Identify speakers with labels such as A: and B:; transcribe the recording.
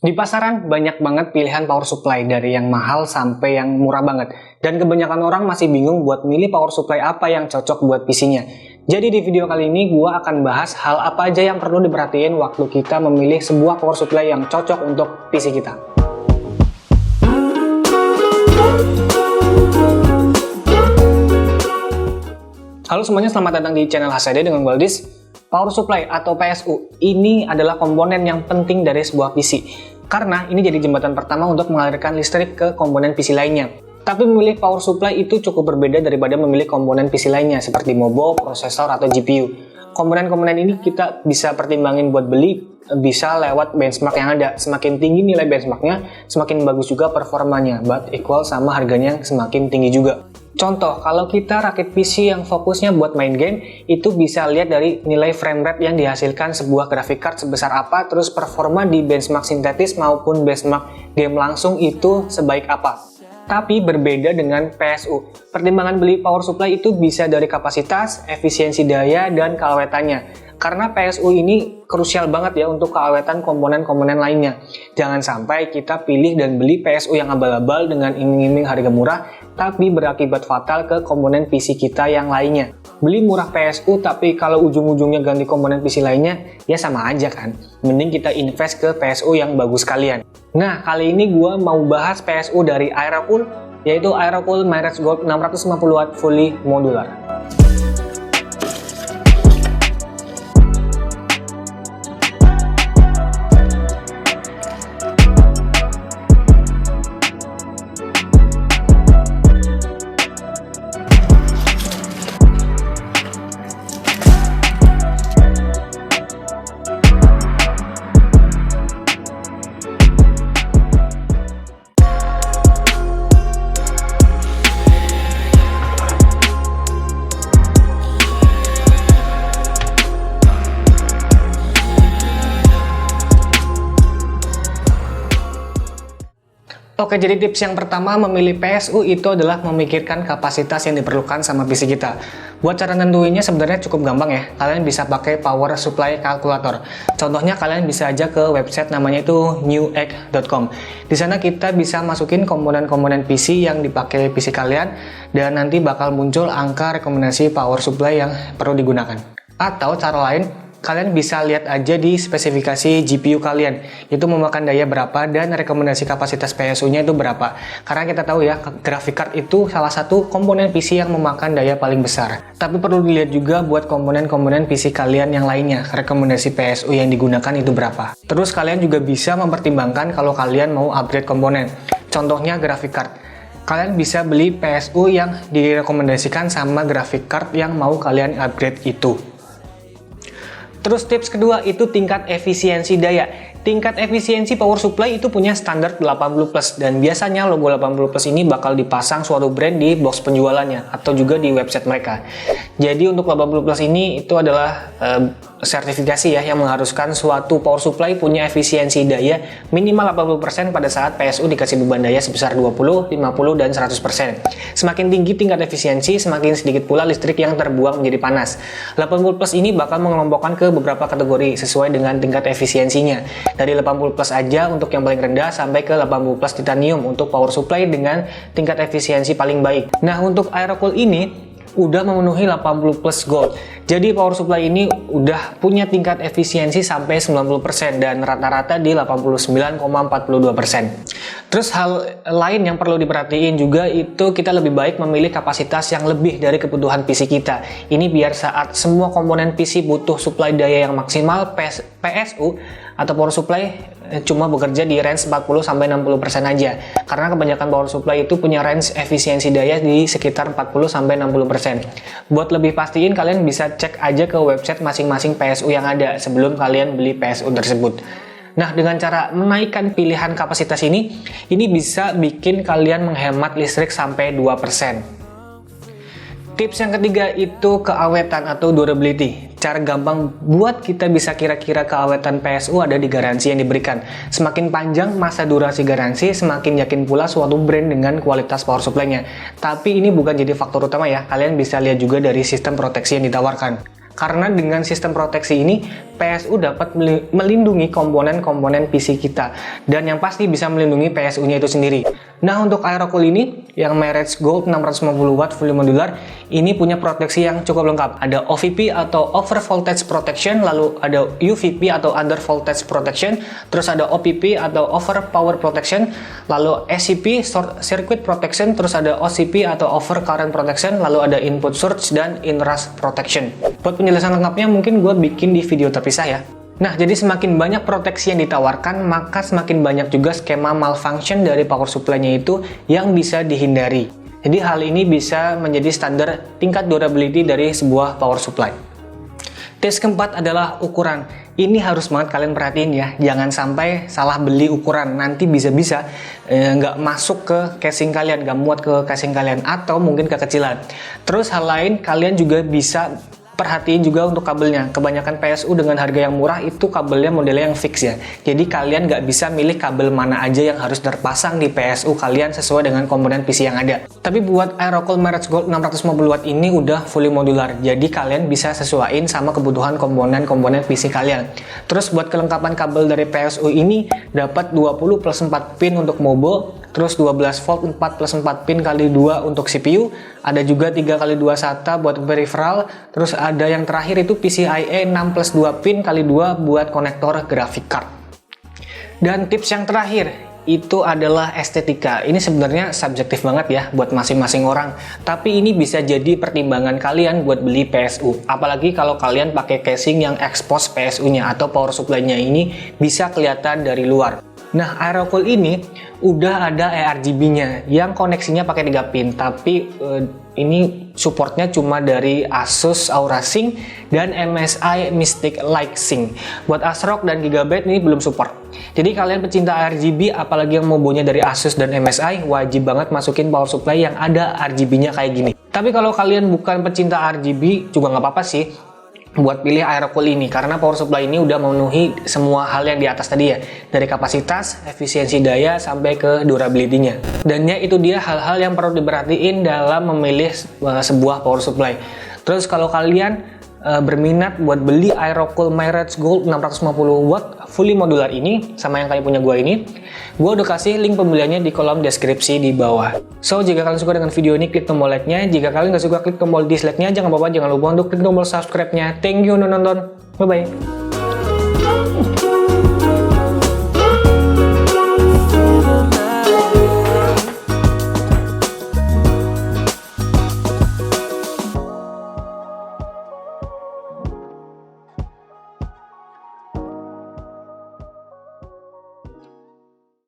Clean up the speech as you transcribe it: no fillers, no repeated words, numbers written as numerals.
A: Di pasaran banyak banget pilihan power supply dari yang mahal sampai yang murah banget. Dan kebanyakan orang masih bingung buat milih power supply apa yang cocok buat PC-nya. Jadi di video kali ini gua akan bahas hal apa aja yang perlu diperhatiin waktu kita memilih sebuah power supply yang cocok untuk PC kita. Halo semuanya, selamat datang di channel HCD dengan Waldis. Power supply atau PSU ini adalah komponen yang penting dari sebuah PC, karena ini jadi jembatan pertama untuk mengalirkan listrik ke komponen PC lainnya. Tapi memilih power supply itu cukup berbeda daripada memilih komponen PC lainnya seperti motherboard, prosesor, atau GPU. Komponen-komponen ini kita bisa pertimbangin buat beli, bisa lewat benchmark yang ada. Semakin tinggi nilai benchmarknya, semakin bagus juga performanya, but equal sama harganya semakin tinggi juga. Contoh, kalau kita rakit PC yang fokusnya buat main game, itu bisa lihat dari nilai frame rate yang dihasilkan sebuah graphic card sebesar apa, terus performa di benchmark sintetis maupun benchmark game langsung itu sebaik apa. Tapi berbeda dengan PSU. Pertimbangan beli power supply itu bisa dari kapasitas, efisiensi daya, dan keawetannya. Karena PSU ini krusial banget ya untuk keawetan komponen-komponen lainnya. Jangan sampai kita pilih dan beli PSU yang abal-abal dengan iming-iming harga murah, tapi berakibat fatal ke komponen PC kita yang lainnya. Beli murah PSU tapi kalau ujung-ujungnya ganti komponen PC lainnya, ya sama aja kan. Mending kita invest ke PSU yang bagus sekalian. Nah, kali ini gue mau bahas PSU dari Aerocool, yaitu Aerocool Myrex Gold 650W Fully Modular. Oke, jadi tips yang pertama memilih PSU itu adalah memikirkan kapasitas yang diperlukan sama PC kita. Buat cara nentuinnya sebenarnya cukup gampang ya. Kalian bisa pakai power supply calculator. Contohnya kalian bisa aja ke website namanya itu newegg.com. Di sana kita bisa masukin komponen-komponen PC yang dipakai PC kalian dan nanti bakal muncul angka rekomendasi power supply yang perlu digunakan. Atau cara lain, kalian bisa lihat aja di spesifikasi GPU kalian, itu memakan daya berapa dan rekomendasi kapasitas PSU-nya itu berapa. Karena kita tahu ya, graphic card itu salah satu komponen PC yang memakan daya paling besar. Tapi perlu dilihat juga buat komponen-komponen PC kalian yang lainnya, rekomendasi PSU yang digunakan itu berapa. Terus kalian juga bisa mempertimbangkan kalau kalian mau upgrade komponen. Contohnya graphic card. Kalian bisa beli PSU yang direkomendasikan sama graphic card yang mau kalian upgrade itu. Terus tips kedua itu tingkat efisiensi daya. Tingkat efisiensi power supply itu punya standar 80+, dan biasanya logo 80+ ini bakal dipasang suatu brand di box penjualannya atau juga di website mereka. Jadi untuk 80+ ini itu adalah sertifikasi ya yang mengharuskan suatu power supply punya efisiensi daya minimal 80% pada saat PSU dikasih beban daya sebesar 20, 50, dan 100%. Semakin tinggi tingkat efisiensi, semakin sedikit pula listrik yang terbuang menjadi panas. 80+ ini bakal mengelompokkan ke beberapa kategori sesuai dengan tingkat efisiensinya. Dari 80+ aja untuk yang paling rendah sampai ke 80+ titanium untuk power supply dengan tingkat efisiensi paling baik. Nah, untuk Aerocool ini udah memenuhi 80+ gold. Jadi power supply ini udah punya tingkat efisiensi sampai 90% dan rata-rata di 89,42%. Terus hal lain yang perlu diperhatiin juga itu kita lebih baik memilih kapasitas yang lebih dari kebutuhan PC kita. Ini biar saat semua komponen PC butuh supply daya yang maksimal, PSU atau power supply cuma bekerja di range 40-60% aja. Karena kebanyakan power supply itu punya range efisiensi daya di sekitar 40-60%. Buat lebih pastiin, kalian bisa cek aja ke website masing-masing PSU yang ada sebelum kalian beli PSU tersebut. Nah, dengan cara menaikkan pilihan kapasitas ini bisa bikin kalian menghemat listrik sampai 2%. Tips yang ketiga itu keawetan atau durability. Cara gampang buat kita bisa kira-kira keawetan PSU ada di garansi yang diberikan. Semakin panjang masa durasi garansi, semakin yakin pula suatu brand dengan kualitas power supply-nya. Tapi ini bukan jadi faktor utama ya, kalian bisa lihat juga dari sistem proteksi yang ditawarkan. Karena dengan sistem proteksi ini, PSU dapat melindungi komponen-komponen PC kita, dan yang pasti bisa melindungi PSU-nya itu sendiri. Nah, untuk aerocool ini yang merek Gold 650W fully modular ini punya proteksi yang cukup lengkap. Ada OVP atau over voltage protection, lalu ada UVP atau under voltage protection, terus ada OPP atau over power protection, lalu SCP short circuit protection, terus ada OCP atau over current protection, lalu ada input surge dan inrush protection. Buat penjelasan lengkapnya mungkin gue bikin di video terpisah ya. Nah, jadi semakin banyak proteksi yang ditawarkan, maka semakin banyak juga skema malfunction dari power supply-nya itu yang bisa dihindari. Jadi hal ini bisa menjadi standar tingkat durability dari sebuah power supply. Tips keempat adalah ukuran. Ini harus banget kalian perhatiin ya, jangan sampai salah beli ukuran, nanti bisa-bisa nggak masuk ke casing kalian, nggak muat ke casing kalian, atau mungkin kekecilan. Terus hal lain, kalian juga bisa perhatiin juga untuk kabelnya. Kebanyakan PSU dengan harga yang murah itu kabelnya modelnya yang fix ya. Jadi kalian nggak bisa milih kabel mana aja yang harus terpasang di PSU kalian sesuai dengan komponen PC yang ada. Tapi buat aerocool merek Gold 650W ini udah fully modular. Jadi kalian bisa sesuaiin sama kebutuhan komponen-komponen PC kalian. Terus buat kelengkapan kabel dari PSU ini dapat 20 plus 4 pin untuk mobile, terus 12 volt 4 plus 4 pin kali 2 untuk CPU, ada juga 3 kali 2 SATA buat peripheral, terus ada yang terakhir itu PCIe 6 plus 2 pin kali 2 buat konektor graphic card. Dan tips yang terakhir itu adalah estetika. Ini sebenarnya subjektif banget ya buat masing-masing orang, tapi ini bisa jadi pertimbangan kalian buat beli PSU, apalagi kalau kalian pakai casing yang expose PSU-nya atau power supply-nya ini bisa kelihatan dari luar. Nah, aerocool ini udah ada eRGB-nya yang koneksinya pakai 3 pin, tapi ini supportnya cuma dari Asus Aurasync dan MSI Mystic Light Sync. Buat ASRock dan Gigabyte ini belum support. Jadi kalian pecinta RGB, apalagi yang mobonya dari Asus dan MSI, wajib banget masukin power supply yang ada RGB-nya kayak gini. Tapi kalau kalian bukan pecinta RGB juga nggak apa-apa sih buat pilih aerocool ini, karena power supply ini udah memenuhi semua hal yang di atas tadi ya, dari kapasitas, efisiensi daya, sampai ke durability-nya. Dan ya itu dia hal-hal yang perlu diperhatiin dalam memilih sebuah power supply. Terus kalau kalian berminat buat beli aerocool merek Gold 650W fully modular ini sama yang kayak punya gua ini, gua udah kasih link pembeliannya di kolom deskripsi di bawah. So, jika kalian suka dengan video ini, klik tombol like-nya. Jika kalian nggak suka, klik tombol dislike-nya. Jangan lupa untuk klik tombol subscribe-nya. Thank you udah nonton. Bye-bye.